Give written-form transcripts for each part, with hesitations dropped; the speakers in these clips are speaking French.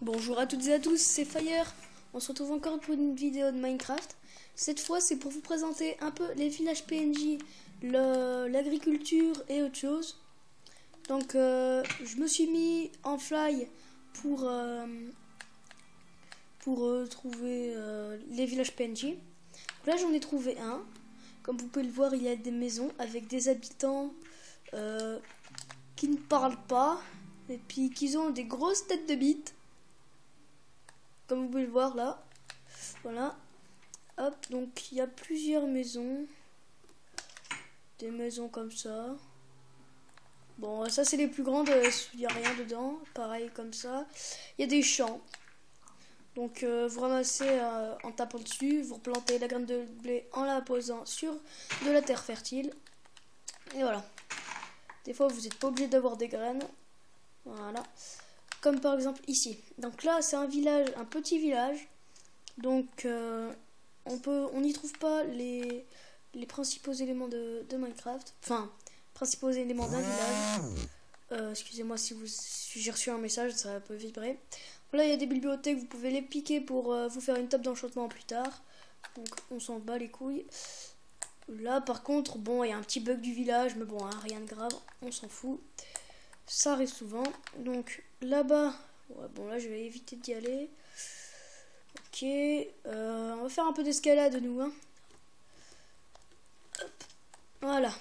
Bonjour à toutes et à tous, c'est Fire. On se retrouve encore pour une vidéo de Minecraft. Cette fois, c'est pour vous présenter un peu les villages PNJ, l'agriculture et autre chose. Donc, je me suis mis en fly pour trouver les villages PNJ. Donc là, j'en ai trouvé un. Comme vous pouvez le voir, il y a des maisons avec des habitants qui ne parlent pas et puis qui ont des grosses têtes de bite. Comme vous pouvez le voir là, voilà. Hop, donc il y a plusieurs maisons, des maisons comme ça. Bon, ça c'est les plus grandes, il n'y a rien dedans, pareil comme ça. Il y a des champs, donc vous ramassez en tapant dessus, vous replantez la graine de blé en la posant sur de la terre fertile. Et voilà. Des fois vous n'êtes pas obligé d'avoir des graines, voilà. Comme par exemple ici. Donc là, c'est un village, un petit village. Donc on n'y trouve pas les principaux éléments de Minecraft. Enfin, principaux éléments d'un village. Excusez-moi si j'ai reçu un message, ça peut vibrer. Là, il y a des bibliothèques, vous pouvez les piquer pour vous faire une table d'enchantement plus tard. Donc on s'en bat les couilles. Là, par contre, bon, il y a un petit bug du village, mais bon, hein, rien de grave, on s'en fout. Ça arrive souvent. Donc là-bas, ouais, bon là je vais éviter d'y aller. Ok, on va faire un peu d'escalade nous. Hein. Hop. Voilà.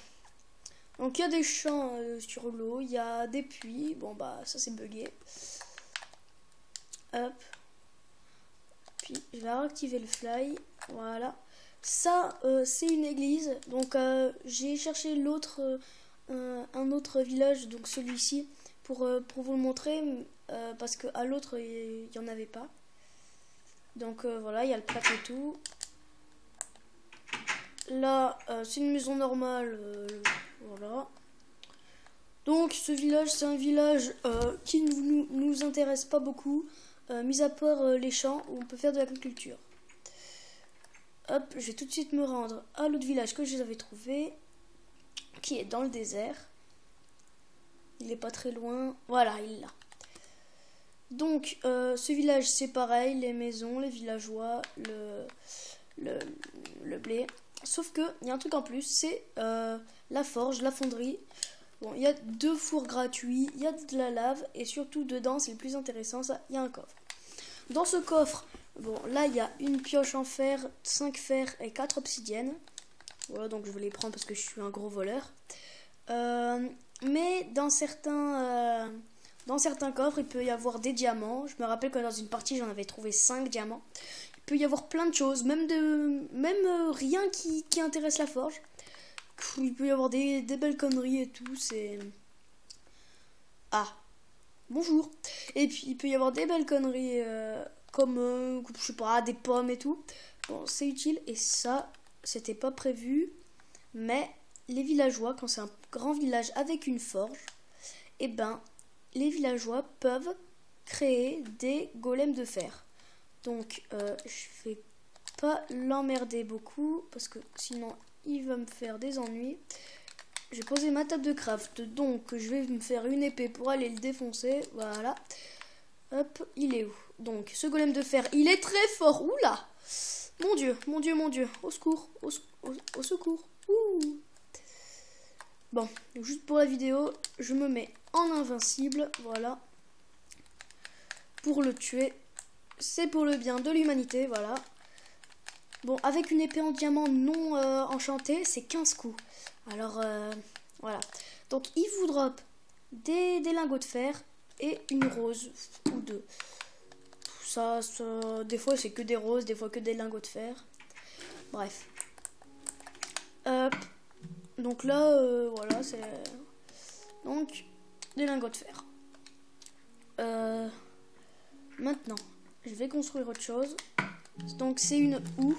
Donc il y a des champs sur l'eau, il y a des puits. Bon bah ça c'est bugué. Hop. Puis je vais réactiver le fly. Voilà. Ça c'est une église. Donc j'ai cherché l'autre. Un autre village, donc celui-ci, pour vous le montrer, parce qu'à l'autre, il n'y en avait pas. Donc voilà, il y a le plaque et tout. Là, c'est une maison normale, voilà. Donc ce village, c'est un village qui ne nous intéresse pas beaucoup, mis à part les champs où on peut faire de l'agriculture. Hop, je vais tout de suite me rendre à l'autre village que j'avais trouvé, qui est dans le désert. Il est pas très loin. Voilà, il est là. Donc, ce village, c'est pareil. Les maisons, les villageois, le blé. Sauf que, il y a un truc en plus, c'est la forge, la fonderie. Bon, il y a 2 fours gratuits, il y a de la lave, et surtout, dedans, c'est le plus intéressant, ça, il y a un coffre. Dans ce coffre, bon, là, il y a une pioche en fer, 5 fer et 4 obsidiennes. Voilà, donc je vais les prendre parce que je suis un gros voleur. Mais dans certains coffres, il peut y avoir des diamants. Je me rappelle que dans une partie, j'en avais trouvé 5 diamants. Il peut y avoir plein de choses, même rien qui intéresse la forge. Il peut y avoir des belles conneries et tout. C'est... Ah, bonjour. Et puis, il peut y avoir des belles conneries comme, je sais pas, des pommes et tout. Bon, c'est utile. Et ça... C'était pas prévu, mais les villageois, quand c'est un grand village avec une forge, eh ben, les villageois peuvent créer des golems de fer. Donc, je vais pas l'emmerder beaucoup, parce que sinon, il va me faire des ennuis. J'ai posé ma table de craft, donc je vais me faire une épée pour aller le défoncer. Voilà. Hop, il est où? Donc, ce golem de fer, il est très fort. Oula! Mon Dieu, mon Dieu, mon Dieu. Au secours, au secours. Ouh. Bon, juste pour la vidéo, je me mets en invincible. Voilà. Pour le tuer. C'est pour le bien de l'humanité, voilà. Bon, avec une épée en diamant non enchantée, c'est 15 coups. Alors, voilà. Donc, il vous drop des lingots de fer et une rose ou 2. Ça, des fois c'est que des roses, des fois que des lingots de fer. Bref. Hop. Donc là, voilà, c'est... Donc, des lingots de fer. Maintenant, je vais construire autre chose. Donc c'est une houe.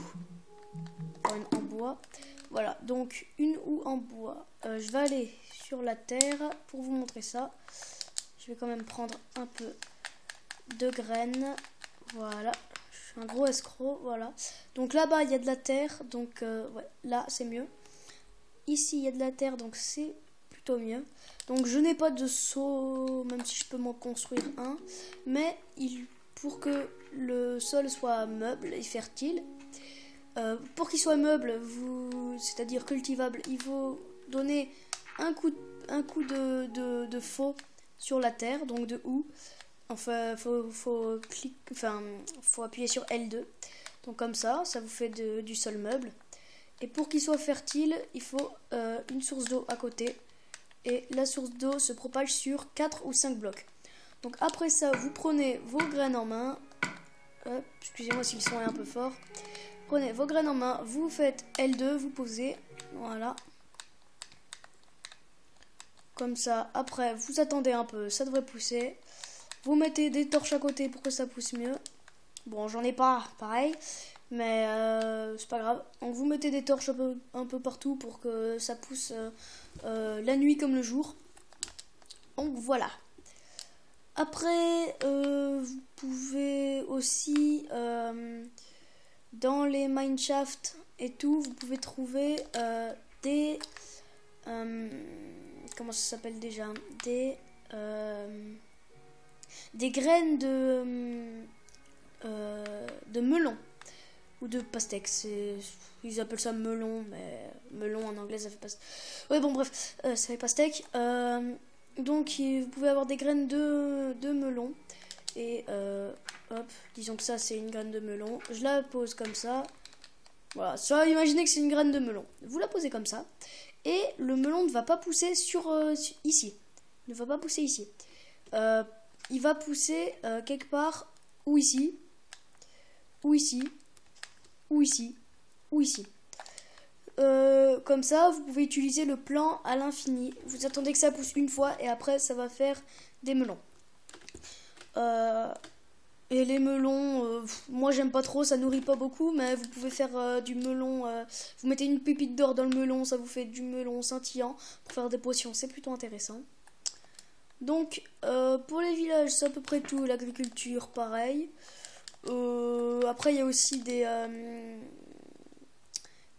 En bois. Voilà, donc une houe en bois. Je vais aller sur la terre pour vous montrer ça. Je vais quand même prendre un peu de graines. Voilà, je suis un gros escroc, voilà. Donc là-bas, il y a de la terre, donc ouais, là, c'est mieux. Ici, il y a de la terre, donc c'est plutôt mieux. Donc je n'ai pas de seau, même si je peux m'en construire un. Mais il pour que le sol soit meuble et fertile. Pour qu'il soit meuble, c'est-à-dire cultivable, il faut donner un coup de faux sur la terre, donc de houe. Enfin, faut appuyer sur L2. Donc comme ça vous fait du sol meuble. Et pour qu'il soit fertile, il faut une source d'eau à côté. Et la source d'eau se propage sur 4 ou 5 blocs. Donc après ça, vous prenez vos graines en main. Excusez-moi si le son est un peu fort. Prenez vos graines en main, vous faites L2, vous posez. Voilà. Comme ça, après, vous attendez un peu, ça devrait pousser. Vous mettez des torches à côté pour que ça pousse mieux. Bon, j'en ai pas, pareil. Mais c'est pas grave. Donc vous mettez des torches un peu partout pour que ça pousse la nuit comme le jour. Donc voilà. Après, vous pouvez aussi, dans les mineshafts et tout, vous pouvez trouver des... comment ça s'appelle déjà? Des graines de melon. Ou de pastèque. Ils appellent ça melon, mais melon en anglais ça fait pastèque. Ouais, bon, bref, ça fait pastèque. Donc vous pouvez avoir des graines de melon. Et hop, disons que ça c'est une graine de melon. Je la pose comme ça. Voilà, ça, imaginez que c'est une graine de melon. Vous la posez comme ça. Et le melon ne va pas pousser ici. Il ne va pas pousser ici. Il va pousser quelque part ou ici. Ou ici. Ou ici. Ou ici. Comme ça, vous pouvez utiliser le plan à l'infini. Vous attendez que ça pousse une fois et après, ça va faire des melons. Et les melons, moi j'aime pas trop, ça nourrit pas beaucoup, mais vous pouvez faire du melon. Vous mettez une pépite d'or dans le melon, ça vous fait du melon scintillant pour faire des potions. C'est plutôt intéressant. Donc, pour les villages, c'est à peu près tout. L'agriculture, pareil. Après, il y a aussi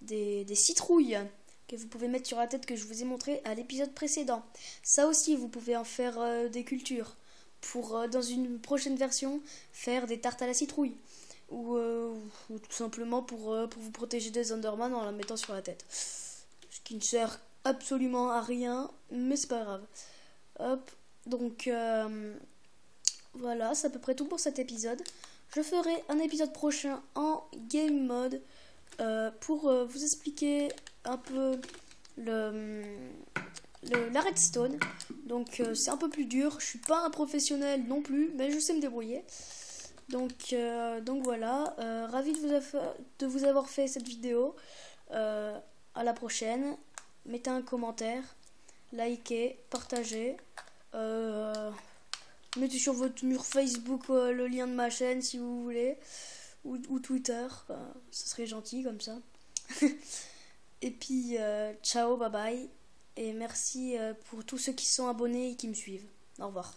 des citrouilles que vous pouvez mettre sur la tête que je vous ai montré à l'épisode précédent. Ça aussi, vous pouvez en faire des cultures pour, dans une prochaine version, faire des tartes à la citrouille. Ou tout simplement pour vous protéger des Enderman en la mettant sur la tête. Ce qui ne sert absolument à rien, mais c'est pas grave. Hop, donc voilà, c'est à peu près tout pour cet épisode. Je ferai un épisode prochain en game mode pour vous expliquer un peu la redstone. Donc c'est un peu plus dur. Je suis pas un professionnel non plus, mais je sais me débrouiller. Donc voilà, ravi de vous avoir fait cette vidéo. À la prochaine. Mettez un commentaire, likez, partagez. Mettez sur votre mur Facebook le lien de ma chaîne si vous voulez. Ou Twitter. Ça serait gentil comme ça. Et puis, ciao, bye bye. Et merci pour tous ceux qui sont abonnés et qui me suivent. Au revoir.